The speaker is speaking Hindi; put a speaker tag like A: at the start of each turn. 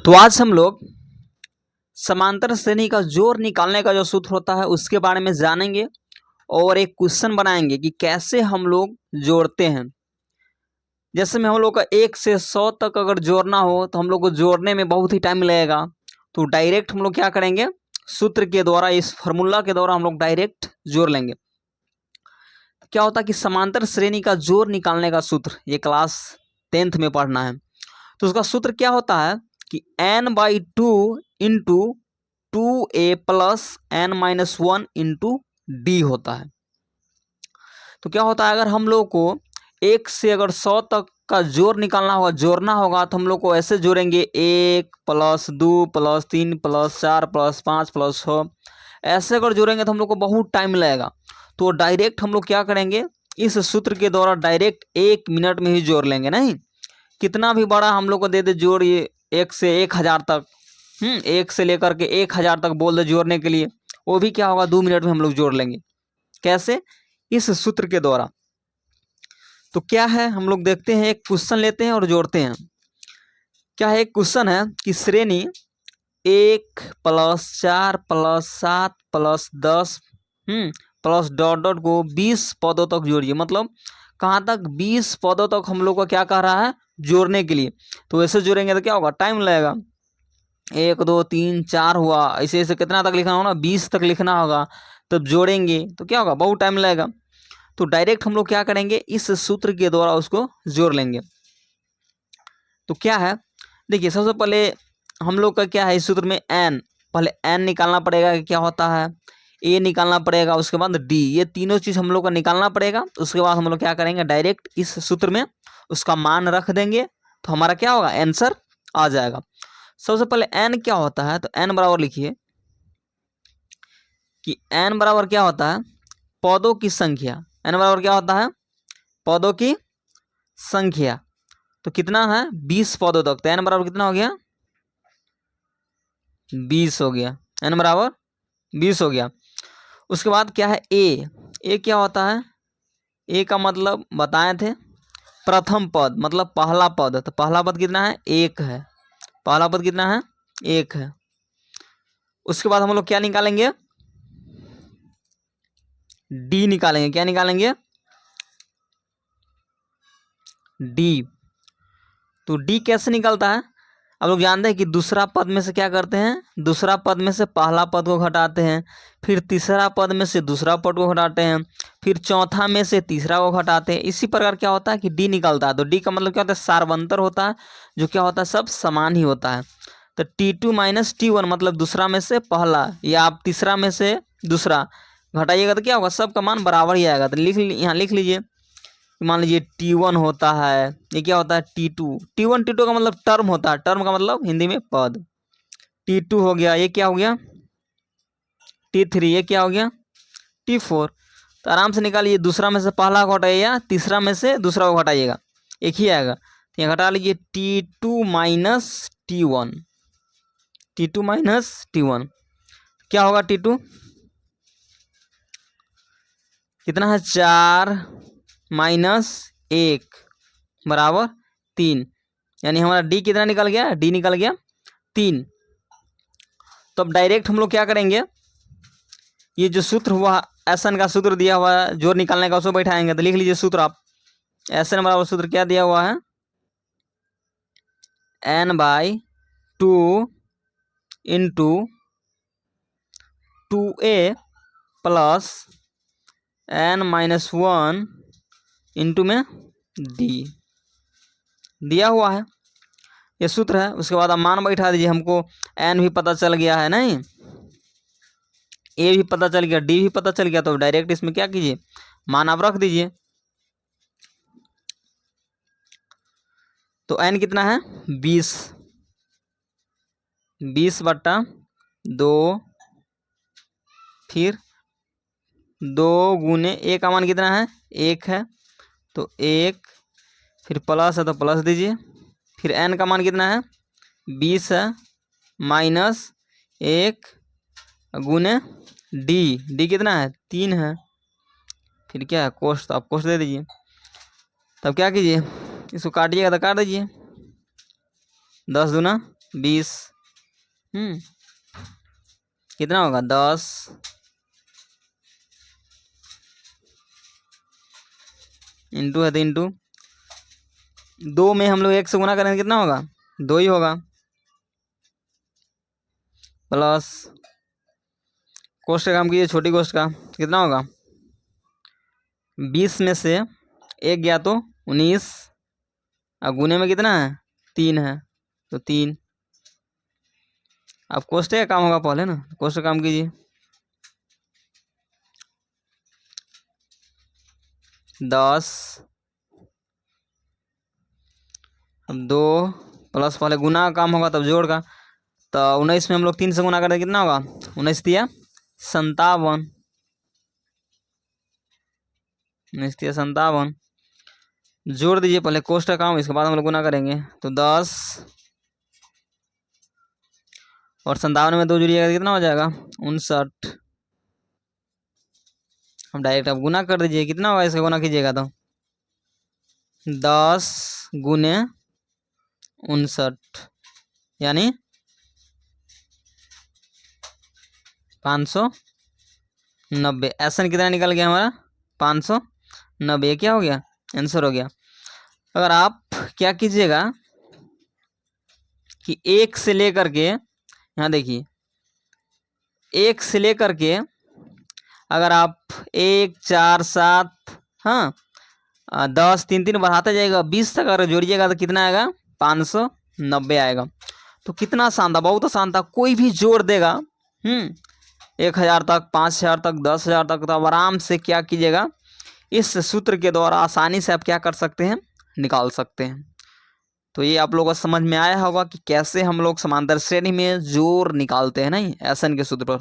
A: तो आज हम लोग समांतर श्रेणी का जोड़ निकालने का जो सूत्र होता है उसके बारे में जानेंगे और एक क्वेश्चन बनाएंगे कि कैसे हम लोग जोड़ते हैं। जैसे में हम लोग का 1 से 100 तक अगर जोड़ना हो तो हम लोग को जोड़ने में बहुत ही टाइम लगेगा, तो डायरेक्ट हम लोग क्या करेंगे, सूत्र के द्वारा, इस फार्मूला के द्वारा हम लोग डायरेक्ट जोड़ लेंगे। क्या होता है कि समांतर श्रेणी का जोड़ निकालने का सूत्र, ये क्लास 10th में पढ़ना है। तो उसका सूत्र क्या होता है कि n/2 into 2a plus n-1 into D होता है। तो क्या होता है, अगर हम लोग को 1 से अगर 100 तक का जोड़ निकालना होगा, जोड़ना होगा, तो हम लोग को ऐसे जोड़ेंगे 1 + 2 + 3 + 4 + 5 + 6। ऐसे अगर जोड़ेंगे तो हम लोग को बहुत टाइम लगेगा। तो डायरेक्ट हम लोग क्या करेंगे, इस सूत्र के द्वारा डायरेक्ट 1 मिनट में ही जोड़ लेंगे। नहीं, कितना भी बड़ा हम लोग को दे दे जोड़, ये 1 से 1000 तक, 1 से लेकर के 1000 तक बोल दे जोड़ने के लिए, वो भी क्या होगा, 2 मिनट में हम लोग जोड़ लेंगे। कैसे? इस सूत्र के द्वारा। तो क्या है, हम लोग देखते हैं, एक क्वेश्चन लेते हैं और जोड़ते हैं। क्या है, एक क्वेश्चन है कि श्रेणी 1 + 4 + 7 + 10 प्लस डॉट डॉट को 20 पदों तक जोड़िए। मतलब कहाँ तक, 20 पदों तक हम लोग को क्या कह रहा है, जोड़ने के लिए। तो ऐसे जोड़ेंगे तो क्या होगा, टाइम लगेगा। 1 2 3 4 हुआ, ऐसे ऐसे कितना तक लिखना होगा ना, 20 तक लिखना होगा। तब जोड़ेंगे तो क्या होगा, बहुत टाइम लगेगा। तो डायरेक्ट हम लोग क्या करेंगे, इस सूत्र के द्वारा उसको जोड़ लेंगे। तो क्या है, देखिए, सबसे पहले हम लोग का क्या है, इस सूत्र में n, पहले n निकालना पड़ेगा कि क्या होता है, a निकालना पड़ेगा, उसके बाद d, ये तीनों चीज़ हम लोग को निकालना पड़ेगा। उसके बाद हम लोग क्या करेंगे, डायरेक्ट इस सूत्र में उसका मान रख देंगे, तो हमारा क्या होगा, आंसर आ जाएगा। सबसे पहले n क्या होता है, तो n बराबर लिखिए कि n बराबर क्या होता है, पदों की संख्या। n बराबर क्या होता है, पदों की संख्या। तो कितना है, 20 पदों तक। तो n बराबर कितना हो गया, 20 हो गया। n बराबर 20 हो गया। उसके बाद क्या है, a क्या होता है, a का मतलब बताए थे, प्रथम पद, मतलब पहला पद। तो पहला पद कितना है, 1 है। पहला पद कितना है, 1 है। उसके बाद हम लोग क्या निकालेंगे, d निकालेंगे। क्या निकालेंगे, d। तो d कैसे निकलता है, आप लोग जानते हैं कि दूसरा पद में से क्या करते हैं, दूसरा पद में से पहला पद को घटाते हैं, फिर तीसरा पद में से दूसरा पद को घटाते हैं, फिर चौथा में से तीसरा को घटाते हैं। इसी प्रकार क्या होता है कि डी निकलता है। तो डी का मतलब क्या होता है, सार्वंतर होता है, जो क्या होता है, सब समान ही होता है। तो T2 - T1 मतलब दूसरा में से पहला, या आप तीसरा में से दूसरा घटाइएगा तो क्या होगा, सबका मान बराबर ही आएगा। तो यहाँ लिख लीजिए, मान लीजिए T1 होता है, ये क्या होता है, T2। T1 T2 का मतलब टर्म होता है, टर्म का मतलब हिंदी में पद। T2 हो गया, ये क्या हो गया, T3, ये क्या हो गया, T4। तो आराम से निकालिए, दूसरा में से पहला को घटाइएगा, तीसरा में से दूसरा को घटाइएगा, एक ही आएगा। तो यहाँ घटा लीजिए T2 - T1, T2 - T1 क्या होगा, T2 कितना है, 4 - 1 बराबर 3। यानी हमारा डी कितना निकल गया, डी निकल गया 3। तो अब डायरेक्ट हम लोग क्या करेंगे, ये जो सूत्र हुआ, एसन का सूत्र दिया हुआ है जोड़ निकालने का, उसको बैठाएंगे। तो लिख लीजिए सूत्र आप, एसन बराबर सूत्र क्या दिया हुआ है, n/2 into 2a plus n-1 into में d दिया हुआ है, ये सूत्र है। उसके बाद आप मान बैठा दीजिए, हमको n भी पता चल गया है, नहीं, a भी पता चल गया, d भी पता चल गया। तो डायरेक्ट इसमें क्या कीजिए, मान आप रख दीजिए। तो n कितना है, 20, 20/2, फिर 2 गुने a का मान कितना है, 1 है, तो 1, फिर प्लस है तो प्लस दीजिए, फिर n का मान कितना है, 20 है, -1 गुने d कितना है, 3 है, फिर क्या है, कोष्ट, तो आप कोष्ट दे दीजिए। तब क्या कीजिए, इसको काटिएगा तो काट दीजिए, 10 दूना 20, कितना होगा 10 इंटू है तो इंटू 2 में हम लोग 1 से गुना करेंगे कितना होगा 2 ही होगा, प्लस कोष्ट का काम कीजिए, छोटी कोष्ट का कितना होगा 20 में से 1 गया तो 19, अब गुने में कितना है 3 है तो 3। अब कोष्ट का काम होगा पहले ना, कोष्ट का काम कीजिए, 10, अब 2 प्लस पहले गुना का काम होगा तब जोड़ का, तो 19 में हम लोग 3 से गुना करते कितना होगा 19 दिया 57, 19 दिया 57, जोड़ दीजिए पहले कोष्ट का काम, इसके बाद हम लोग गुना करेंगे तो 10 और 57 में 2 जुड़िएगा कितना हो जाएगा 59। हम डायरेक्ट अब गुना कर दीजिए, कितना होगा इसका गुना कीजिएगा तो 10 गुने 59 यानी 590। एसन कितना निकल गया हमारा 590, क्या हो गया आंसर हो गया। अगर आप क्या कीजिएगा कि 1 से लेकर के यहाँ देखिए 1 से लेकर के अगर आप 1 4 7 हाँ 10 3 3 बढ़ाते जाएगा 20 तक अगर जोड़िएगा तो कितना आएगा 590 आएगा। तो कितना आसान था, बहुत आसान था, कोई भी जोड़ देगा 1000 तक 5000 तक 10,000 तक, तो आप आराम से क्या कीजिएगा इस सूत्र के द्वारा आसानी से आप क्या कर सकते हैं निकाल सकते हैं। तो ये आप लोगों को समझ में आया होगा कि कैसे हम लोग समांतर श्रेणी में जोड़ निकालते हैं नहीं एसन के सूत्र पर।